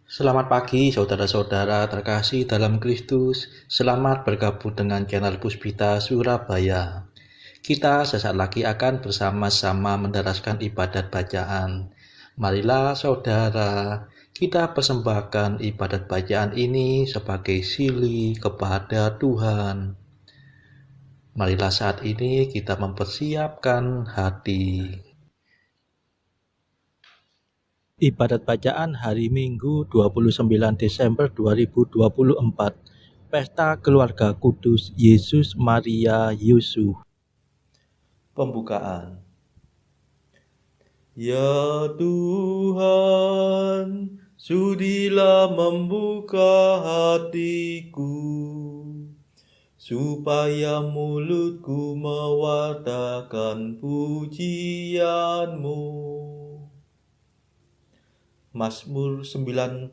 Selamat pagi saudara-saudara terkasih dalam Kristus. Selamat bergabung dengan channel Puspita Surabaya. Kita sesaat lagi akan bersama-sama menderaskan ibadat bacaan. Marilah saudara, kita persembahkan ibadat bacaan ini sebagai sili kepada Tuhan. Marilah saat ini kita mempersiapkan hati. Ibadat bacaan hari Minggu 29 Desember 2024. Pesta Keluarga Kudus Yesus Maria Yusuf. Pembukaan. Ya Tuhan, sudilah membuka hatiku, supaya mulutku mewartakan pujian-Mu. Mazmur 94.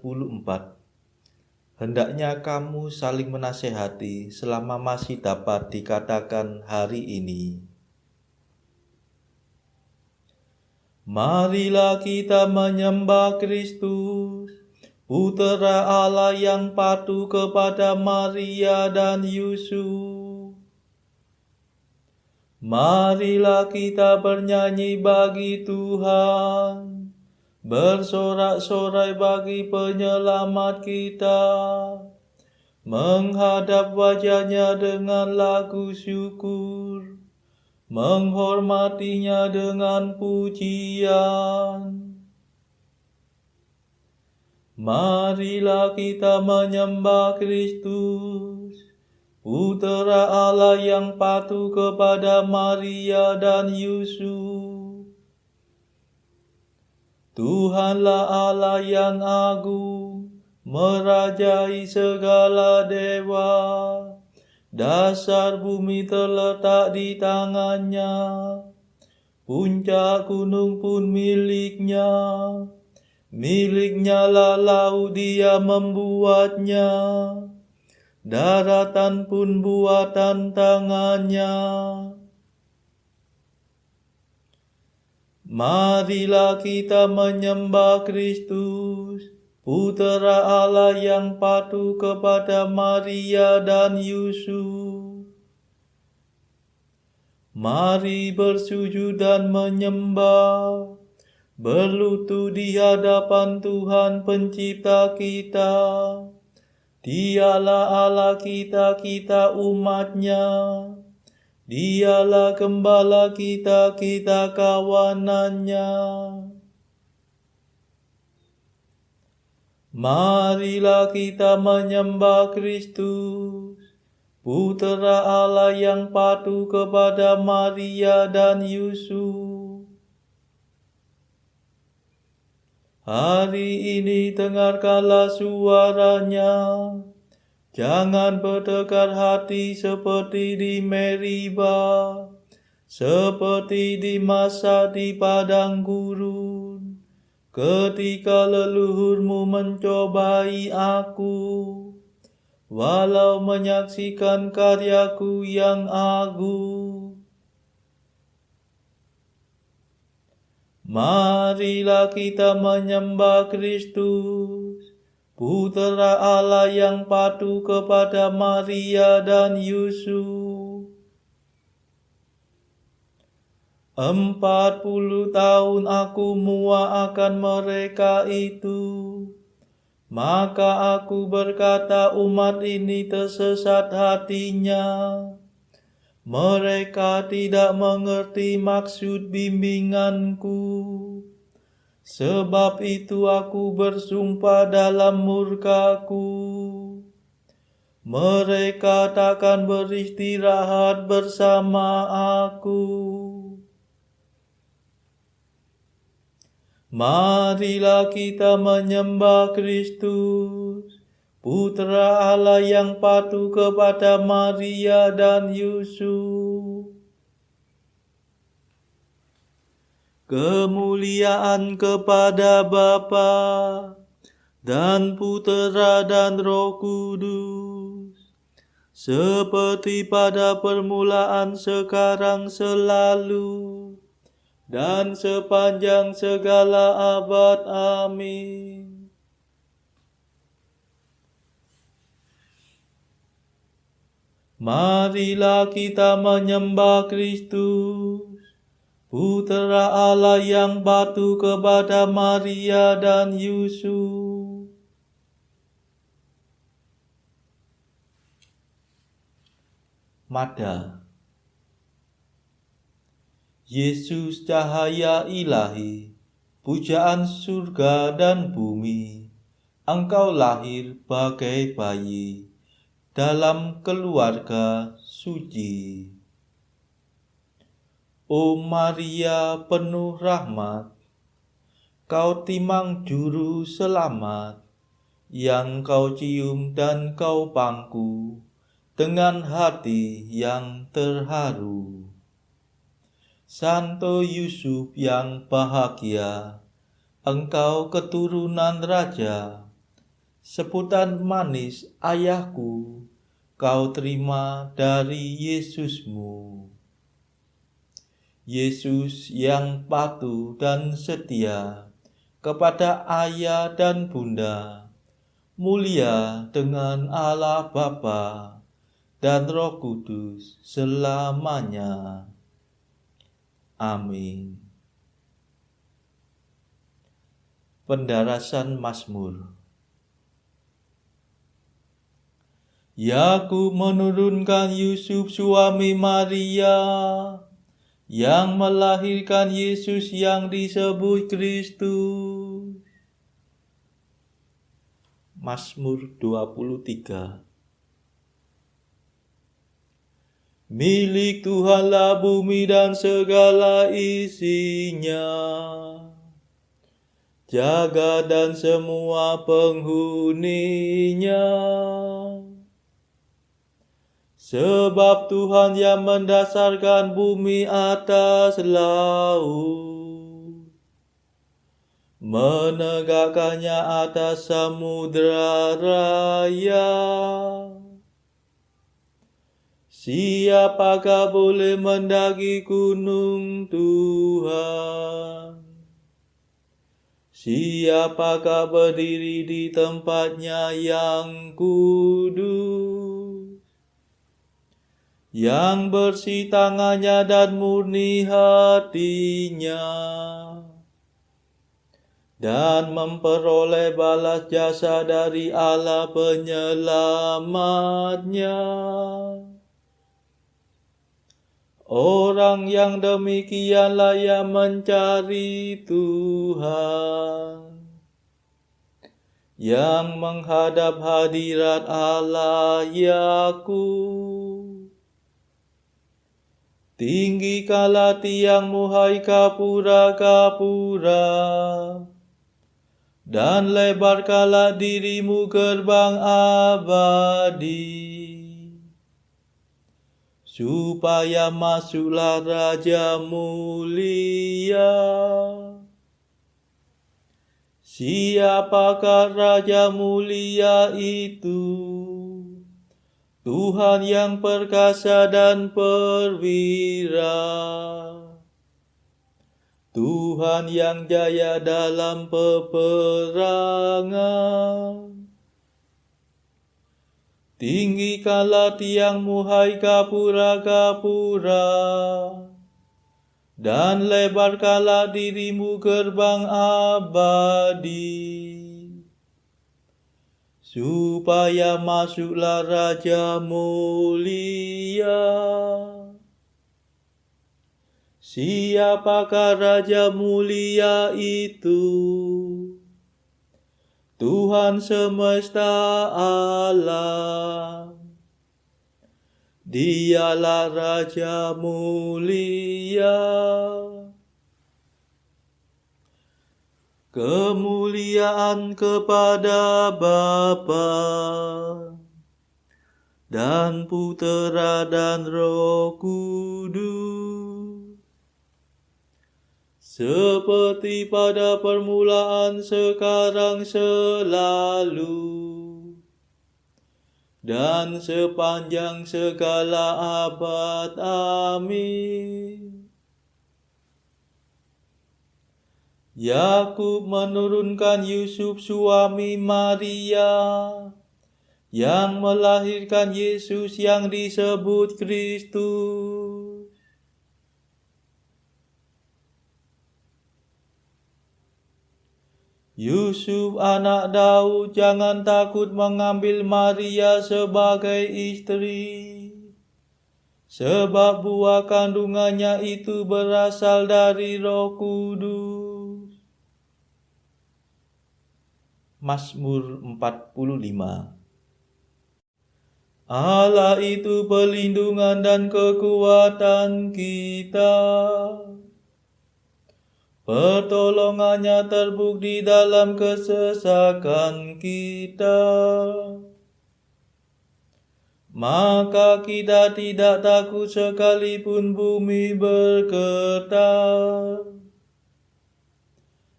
Hendaknya kamu saling menasehati selama masih dapat dikatakan hari ini. Marilah kita menyembah Kristus, Putera Allah yang patuh kepada Maria dan Yusuf. Marilah kita bernyanyi bagi Tuhan, bersorak-sorai bagi penyelamat kita, menghadap wajahnya dengan lagu syukur, menghormatinya dengan pujian. Marilah kita menyembah Kristus, Putera Allah yang patuh kepada Maria dan Yusuf. Tuhanlah Allah yang agung, merajai segala dewa. Dasar bumi terletak di tangannya, puncak gunung pun miliknya. Miliknya lah laut, dia membuatnya, daratan pun buatan tangannya. Marilah kita menyembah Kristus, Putera Allah yang patuh kepada Maria dan Yusuf. Mari bersujud dan menyembah, berlutut di hadapan Tuhan Pencipta kita. Dialah Allah kita, kita umat-Nya. Dialah Gembala kita, kita kawanan-Nya. Marilah kita menyembah Kristus, Putera Allah yang patuh kepada Maria dan Yusuf. Hari ini dengarkanlah suaranya, jangan bertekar hati seperti di Meriba, seperti di masa di padang gurun, ketika leluhurmu mencobai aku, walau menyaksikan karyaku yang agung. Marilah kita menyembah Kristus, Putera Allah yang patuh kepada Maria dan Yusuf. 40 tahun aku muak akan mereka itu, maka aku berkata umat ini tersesat hatinya. Mereka tidak mengerti maksud bimbinganku. Sebab itu aku bersumpah dalam murkaku, mereka takkan beristirahat bersama aku. Marilah kita menyembah Kristus, Putera Allah yang patuh kepada Maria dan Yusuf. Kemuliaan kepada Bapa dan Putera dan Roh Kudus, seperti pada permulaan, sekarang, selalu, dan sepanjang segala abad. Amin. Marilah kita menyembah Kristus, Putera Allah yang batu kepada Maria dan Yusuf. Mada. Yesus cahaya ilahi, pujaan surga dan bumi, Engkau lahir bagai bayi dalam keluarga suci. O Maria penuh rahmat, Kau timang juru selamat, yang Kau cium dan Kau pangku dengan hati yang terharu. Santo Yusuf yang bahagia, Engkau keturunan raja, sebutan manis ayahku, Kau terima dari Yesusmu. Yesus yang patuh dan setia kepada ayah dan bunda, mulia dengan Allah Bapa dan Roh Kudus selamanya. Amin. Pendarasan Mazmur. Yakub menurunkan Yusuf suami Maria, yang melahirkan Yesus yang disebut Kristus. Mazmur 23. Milik Tuhanlah bumi dan segala isinya, jagat dan semua penghuninya. Sebab Tuhan yang mendasarkan bumi atas laut, menegakkannya atas samudera raya. Siapakah boleh mendaki gunung Tuhan? Siapakah berdiri di tempatnya yang kudus? Yang bersih tangannya dan murni hatinya, dan memperoleh balas jasa dari Allah penyelamatnya. Orang yang demikianlah yang mencari Tuhan, yang menghadap hadirat Allah Yakub. Tinggikanlah tiangmu hai kapura-kapura, dan lebarkanlah dirimu gerbang abadi, supaya masuklah Raja mulia. Siapakah Raja mulia itu? Tuhan yang perkasa dan perwira, Tuhan yang jaya dalam peperangan. Tinggikanlah tiangmu hai kapura-kapura, dan lebarkanlah dirimu gerbang abadi, supaya masuklah Raja mulia. Siapakah Raja mulia itu? Tuhan semesta alam, Dialah Raja mulia. Kemuliaan kepada Bapa dan Putera dan Roh Kudus, seperti pada permulaan, sekarang, selalu, dan sepanjang segala abad. Amin. Yakub menurunkan Yusuf suami Maria, yang melahirkan Yesus yang disebut Kristus. Yusuf anak Daud, jangan takut mengambil Maria sebagai istri, sebab buah kandungannya itu berasal dari Roh Kudus. Mazmur 45. Allah itu perlindungan dan kekuatan kita. Pertolongannya terbukti dalam kesesakan kita. Maka kita tidak takut sekalipun bumi bergetar,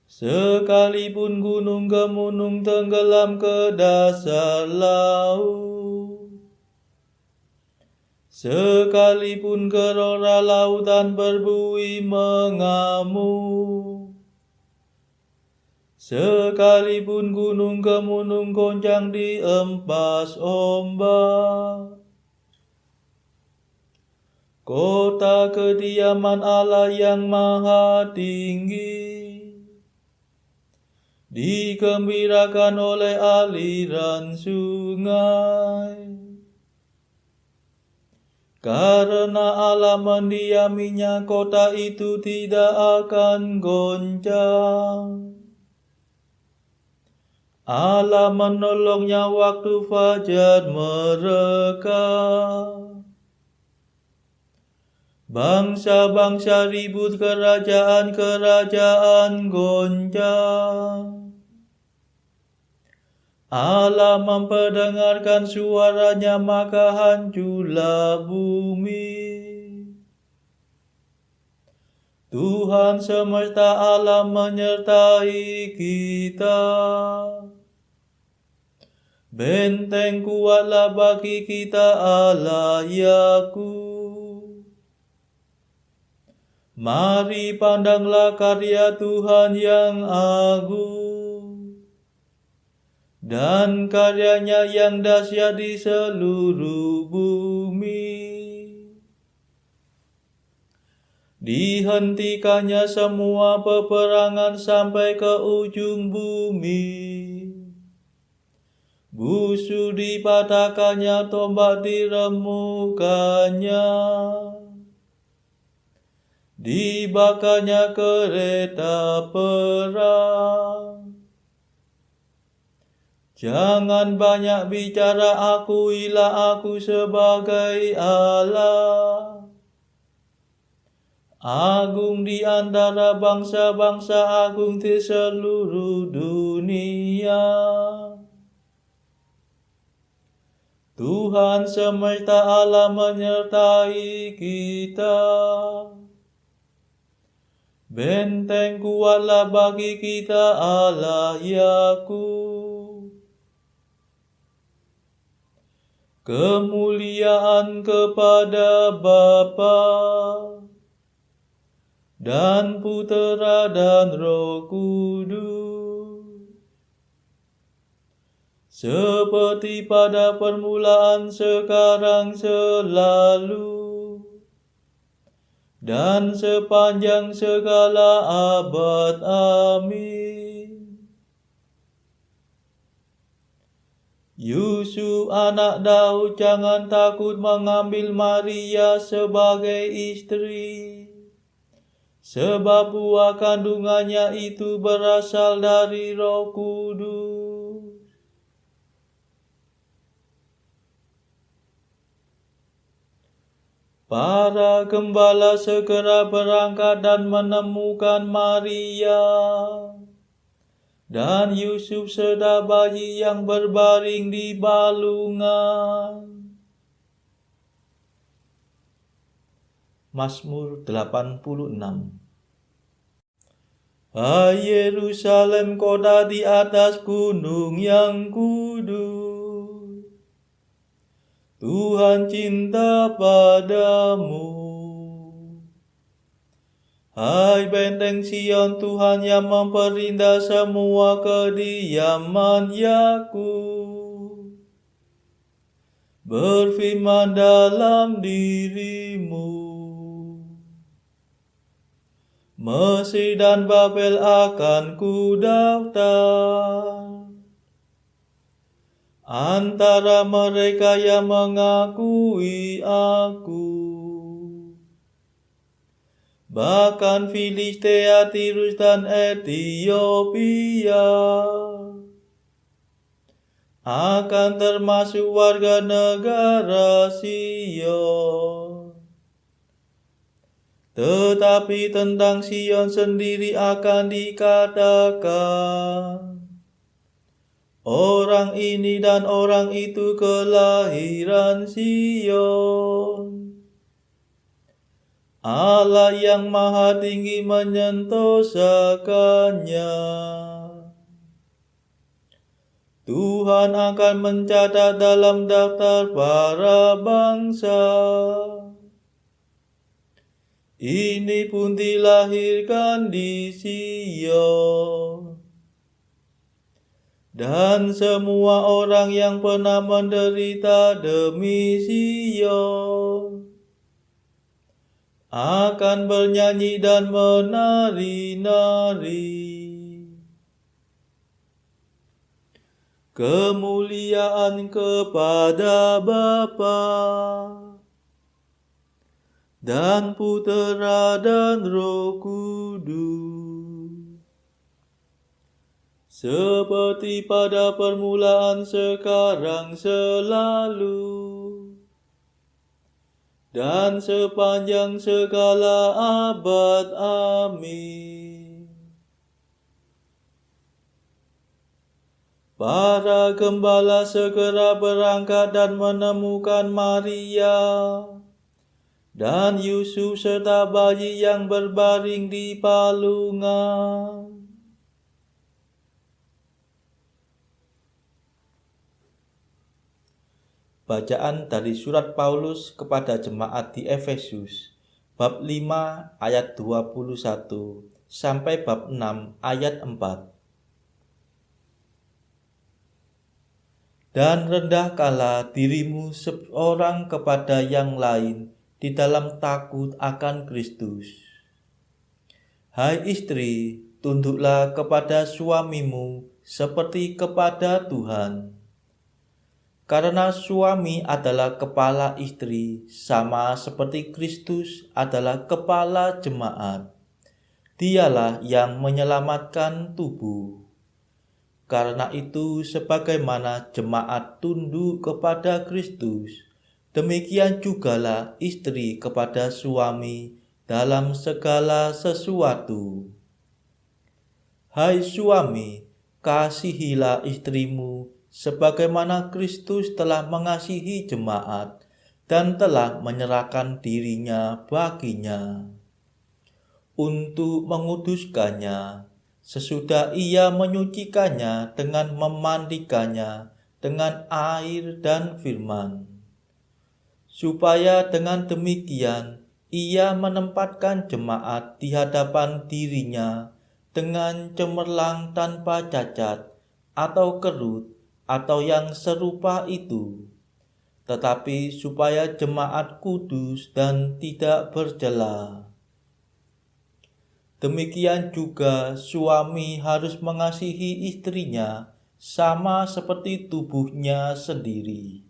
sekalipun gunung gemunung tenggelam ke dasar laut, sekalipun gerora lautan berbuih mengamuk, sekalipun gunung gemunung goncang diempas ombak. Kota kediaman Allah yang maha tinggi digembirakan oleh aliran sungai. Karena Allah mendiaminya, kota itu tidak akan goncang. Allah menolongnya waktu fajar mereka. Bangsa-bangsa ribut, kerajaan-kerajaan goncang. Allah memperdengarkan suaranya, maka hancurlah bumi. Tuhan semesta alam menyertai kita. Benteng kuatlah bagi kita Allah Yakub. Mari pandanglah karya Tuhan yang agung, dan karyanya yang dahsyat di seluruh bumi. Dihentikannya semua peperangan sampai ke ujung bumi. Busu dipatahkannya, tombak diremukkannya. Dibakarnya kereta perang. Jangan banyak bicara, akuilah aku sebagai Allah. Agung di antara bangsa-bangsa, agung di seluruh dunia. Tuhan semesta Allah menyertai kita. Benteng kuatlah bagi kita Allah Yakub. Kemuliaan kepada Bapa dan Putera dan Roh Kudus, seperti pada permulaan, sekarang, selalu, dan sepanjang segala abad. Amin. Yusuf anak Daud, jangan takut mengambil Maria sebagai istri, sebab buah kandungannya itu berasal dari Roh Kudus. Para gembala segera berangkat dan menemukan Maria dan Yusuf serta bayi yang berbaring di balungan. Mazmur 86. Hai Yerusalem, kota di atas gunung yang kudus, Tuhan cinta padamu. Hai benteng Sion, Tuhan yang memperindah semua kediaman Yakub. berfirman dalam dirimu. Mesir dan Babel akan ku daftar antara mereka yang mengakui aku. Bahkan Filistea, Tirus dan Ethiopia akan termasuk warga negara Sion. Tetapi tentang Sion sendiri akan dikatakan, orang ini dan orang itu kelahiran Sion. Allah yang Maha Tinggi menyentosakannya. Tuhan akan mencatat dalam daftar para bangsa. Ini pun dilahirkan di Sion. Dan semua orang yang pernah menderita demi Sion akan bernyanyi dan menari-nari. Kemuliaan kepada Bapa dan Putera dan Roh Kudus, seperti pada permulaan, sekarang, selalu, dan sepanjang segala abad. Amin. Para gembala segera berangkat dan menemukan Maria dan Yusuf serta bayi yang berbaring di palungan. Bacaan dari surat Paulus kepada jemaat di Efesus, bab 5 ayat 21 sampai bab 6 ayat 4. Dan rendahkanlah dirimu seorang kepada yang lain di dalam takut akan Kristus. Hai istri, tunduklah kepada suamimu seperti kepada Tuhan. Karena suami adalah kepala istri, sama seperti Kristus adalah kepala jemaat. Dialah yang menyelamatkan tubuh. Karena itu, sebagaimana jemaat tunduk kepada Kristus, demikian jugalah istri kepada suami dalam segala sesuatu. Hai suami, kasihilah istrimu sebagaimana Kristus telah mengasihi jemaat dan telah menyerahkan dirinya baginya untuk menguduskannya, sesudah ia menyucikannya dengan memandikannya dengan air dan firman, supaya dengan demikian ia menempatkan jemaat di hadapan dirinya dengan cemerlang tanpa cacat atau kerut atau yang serupa itu, tetapi supaya jemaat kudus dan tidak bercela. Demikian juga suami harus mengasihi istrinya sama seperti tubuhnya sendiri.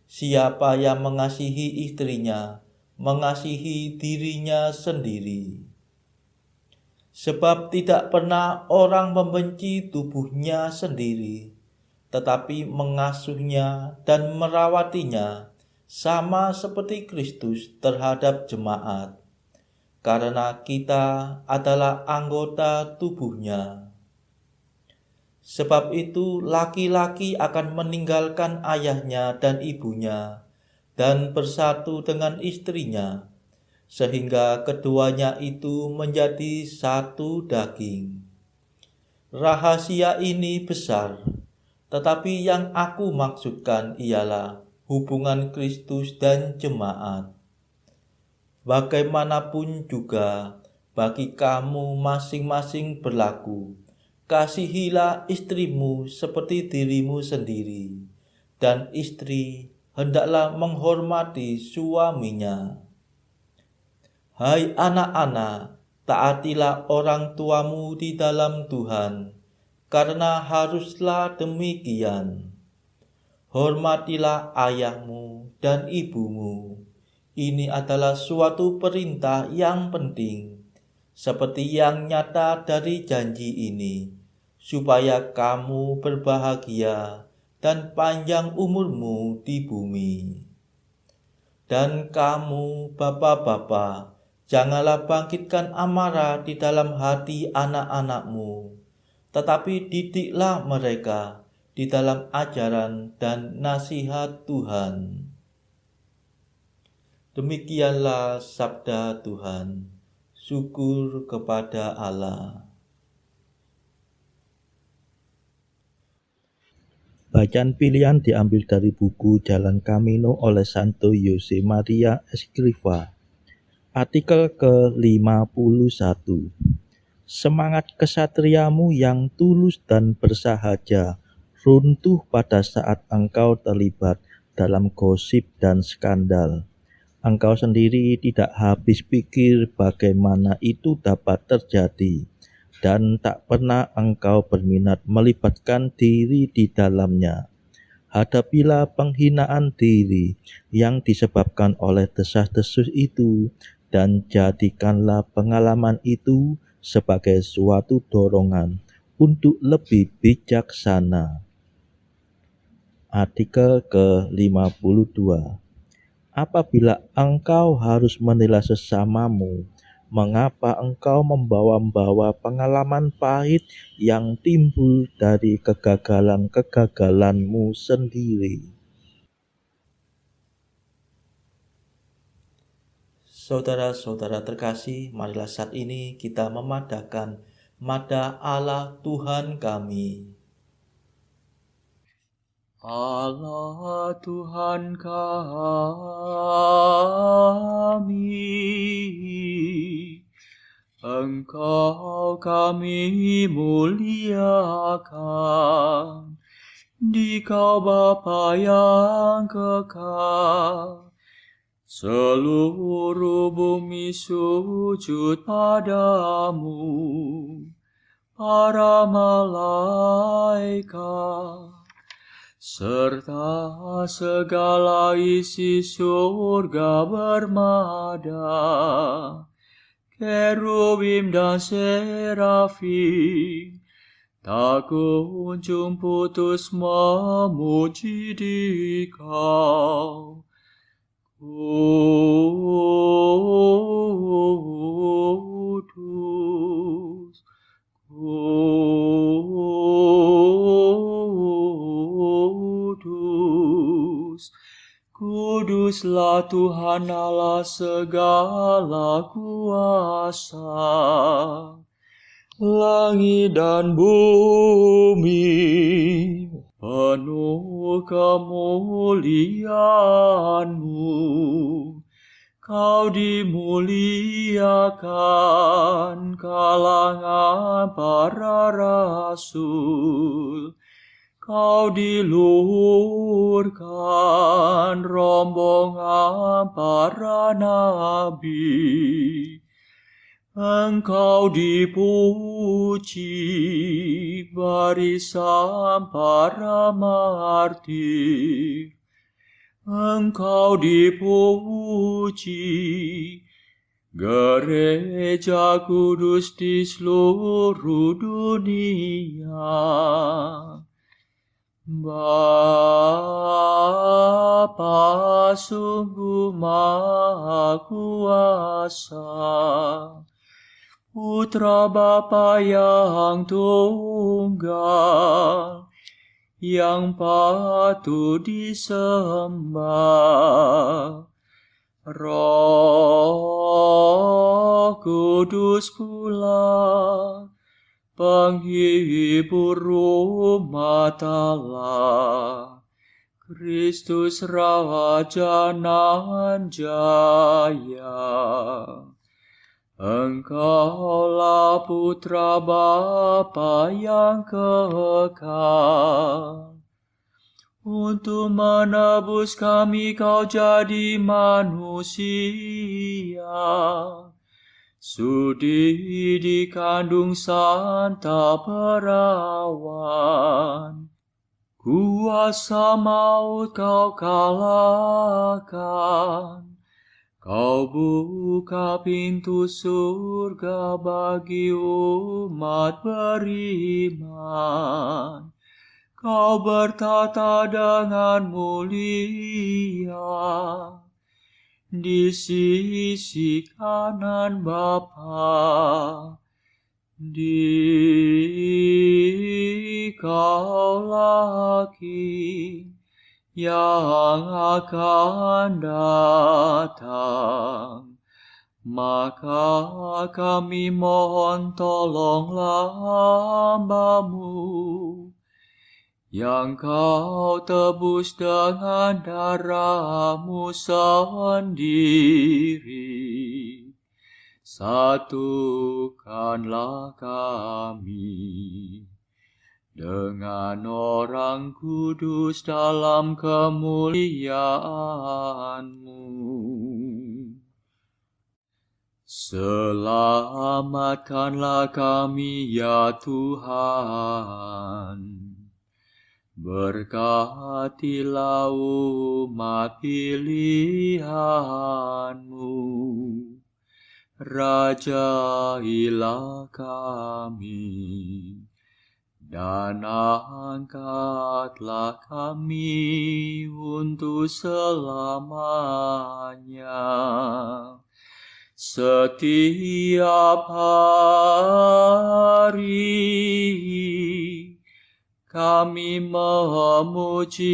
Siapa yang mengasihi istrinya, mengasihi dirinya sendiri. Sebab tidak pernah orang membenci tubuhnya sendiri, tetapi mengasuhnya dan merawatinya sama seperti Kristus terhadap jemaat, karena kita adalah anggota tubuhnya. Sebab itu laki-laki akan meninggalkan ayahnya dan ibunya dan bersatu dengan istrinya, sehingga keduanya itu menjadi satu daging. Rahasia ini besar, tetapi yang aku maksudkan ialah hubungan Kristus dan jemaat. Bagaimanapun juga bagi kamu masing-masing berlaku, kasihilah istrimu seperti dirimu sendiri, dan istri hendaklah menghormati suaminya. Hai anak-anak, taatilah orang tuamu di dalam Tuhan, karena haruslah demikian. Hormatilah ayahmu dan ibumu. Ini adalah suatu perintah yang penting, seperti yang nyata dari janji ini, supaya kamu berbahagia dan panjang umurmu di bumi. Dan kamu, bapak-bapak, janganlah bangkitkan amarah di dalam hati anak-anakmu, tetapi didiklah mereka di dalam ajaran dan nasihat Tuhan. Demikianlah sabda Tuhan. Syukur kepada Allah. Bacaan pilihan diambil dari buku Jalan Camino oleh Santo Jose Maria Escrivá. Artikel ke-51. Semangat kesatriamu yang tulus dan bersahaja runtuh pada saat engkau terlibat dalam gosip dan skandal. Engkau sendiri tidak habis pikir bagaimana itu dapat terjadi, dan tak pernah engkau berminat melibatkan diri di dalamnya. Hadapilah penghinaan diri yang disebabkan oleh desas-desus itu, dan jadikanlah pengalaman itu sebagai suatu dorongan untuk lebih bijaksana. Artikel ke-52. Apabila engkau harus menilai sesamamu, mengapa engkau membawa-bawa pengalaman pahit yang timbul dari kegagalan-kegagalanmu sendiri? Saudara-saudara terkasih, marilah saat ini kita memadahkan mada Allah Tuhan kami. Allah Tuhan kami, Engkau kami muliakan, Dikau Bapa yang kekal. Seluruh bumi sujud padamu, para malaikat, serta segala isi surga bermada, kerubim dan serafim, tak kunjung putus memuji Dikau. Kudus, Kudus, Kuduslah Tuhan Allah segala kuasa. Langit dan bumi penuh kemuliaan-Mu. Kau dimuliakan kalangan para rasul. Kau diluhurkan rombongan para nabi. Engkau dipuji barisan para martir. Engkau dipuji gereja kudus di seluruh dunia. Bapa sungguh Maha Kuasa, Putra Bapa yang tunggal, yang patut disembah. Roh Kudus pula, penghibur umat Allah, Kristus Raja nan jaya. Engkaulah Putra Bapa yang kekal, Untuk menebus kami kau jadi manusia. Sudi dikandung Santa Perawan. Kuasa maut kau kalahkan. Kau buka pintu surga bagi umat beriman. Kau bertata dengan mulia di sisi kanan Bapa. Dikaulah yang akan datang. Maka kami mohon tolonglah hamba-Mu yang kau tebus dengan darah-Mu sendiri. Satukanlah kami dengan orang kudus dalam kemuliaan-Mu. Selamatkanlah kami ya Tuhan. Berkatilah umat pilihan-Mu. Rajailah kami dan angkatlah kami untuk selamanya. Setiap hari kami memuji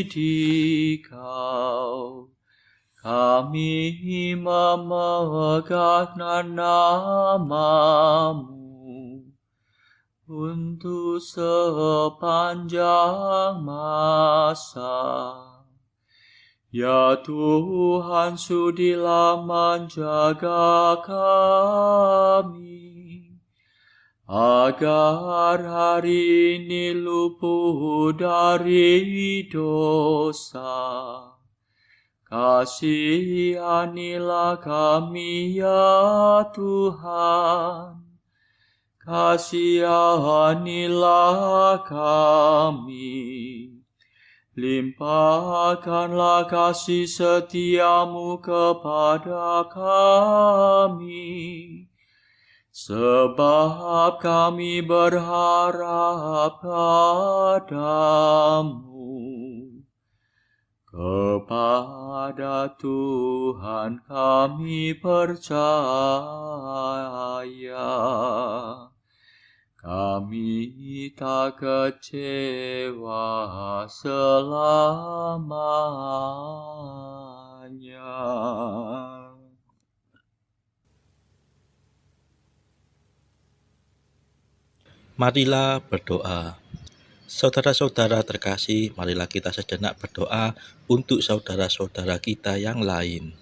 Dikau. Kami memegahkan nama-Mu untuk sepanjang masa. Ya Tuhan, sudilah menjaga kami, agar hari ini luput dari dosa. Kasihanilah kami ya Tuhan, kasihanilah kami. Limpahkanlah kasih setia-Mu kepada kami, sebab kami berharap padamu. Kepada Tuhan kami percaya, kami tak kecewa selamanya. Marilah berdoa. Saudara-saudara terkasih, marilah kita sejenak berdoa untuk saudara-saudara kita yang lain.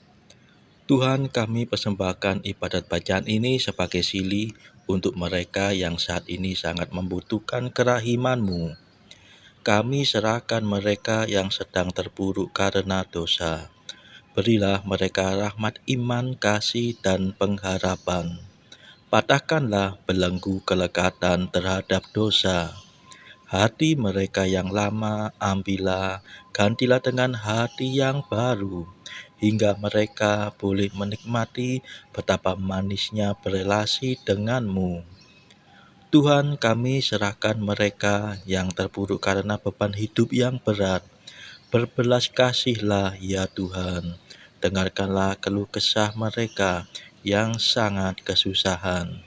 Tuhan, kami persembahkan ibadat bacaan ini sebagai sili untuk mereka yang saat ini sangat membutuhkan kerahiman-Mu. Kami serahkan mereka yang sedang terpuruk karena dosa. Berilah mereka rahmat iman, kasih, dan pengharapan. Patahkanlah belenggu kelekatan terhadap dosa. Hati mereka yang lama ambillah, gantilah dengan hati yang baru, hingga mereka boleh menikmati betapa manisnya berelasi dengan-Mu. Tuhan, kami serahkan mereka yang terpuruk karena beban hidup yang berat. Berbelas kasihlah ya Tuhan, dengarkanlah keluh kesah mereka yang sangat kesusahan.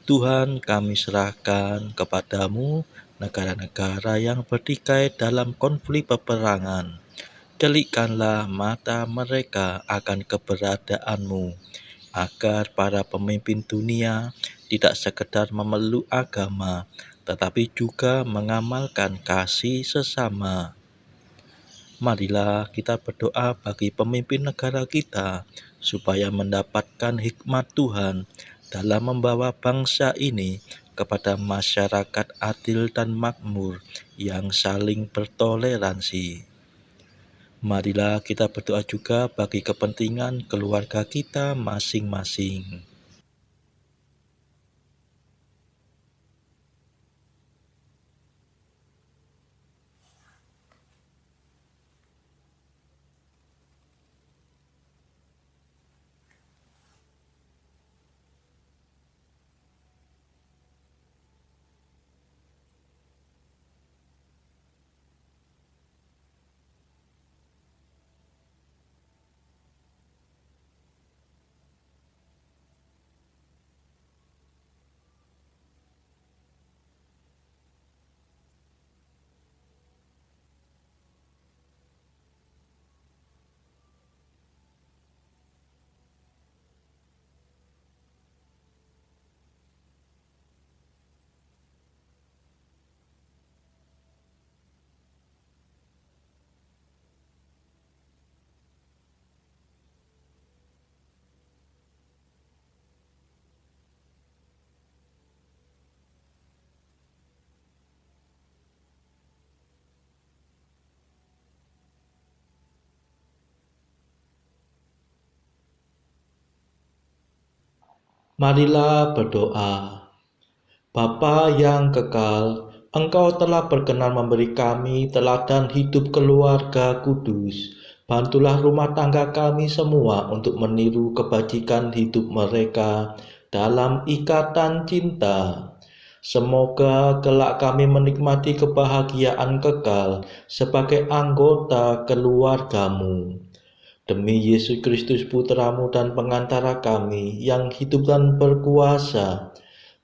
Tuhan, kami serahkan kepadamu negara-negara yang bertikai dalam konflik peperangan. Celikkanlah mata mereka akan keberadaan-Mu, agar para pemimpin dunia tidak sekedar memeluk agama, tetapi juga mengamalkan kasih sesama. Marilah kita berdoa bagi pemimpin negara kita, supaya mendapatkan hikmat Tuhan dalam membawa bangsa ini kepada masyarakat adil dan makmur yang saling bertoleransi. Marilah kita berdoa juga bagi kepentingan keluarga kita masing-masing. Marilah berdoa. Bapa yang kekal, Engkau telah berkenan memberi kami teladan hidup keluarga kudus. Bantulah rumah tangga kami semua untuk meniru kebajikan hidup mereka dalam ikatan cinta. Semoga kelak kami menikmati kebahagiaan kekal sebagai anggota keluarga-Mu. Demi Yesus Kristus Putramu dan pengantara kami yang hidup dan berkuasa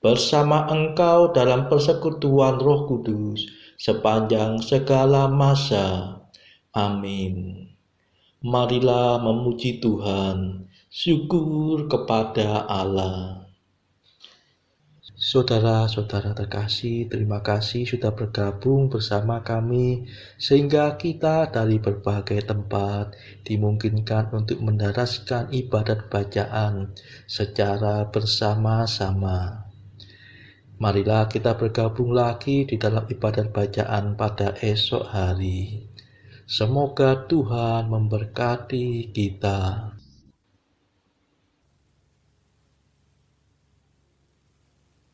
bersama Engkau dalam persekutuan Roh Kudus sepanjang segala masa. Amin. Marilah memuji Tuhan. Syukur kepada Allah. Saudara-saudara terkasih, terima kasih sudah bergabung bersama kami sehingga kita dari berbagai tempat dimungkinkan untuk mendaraskan ibadat bacaan secara bersama-sama. Marilah kita bergabung lagi di dalam ibadat bacaan pada esok hari. Semoga Tuhan memberkati kita.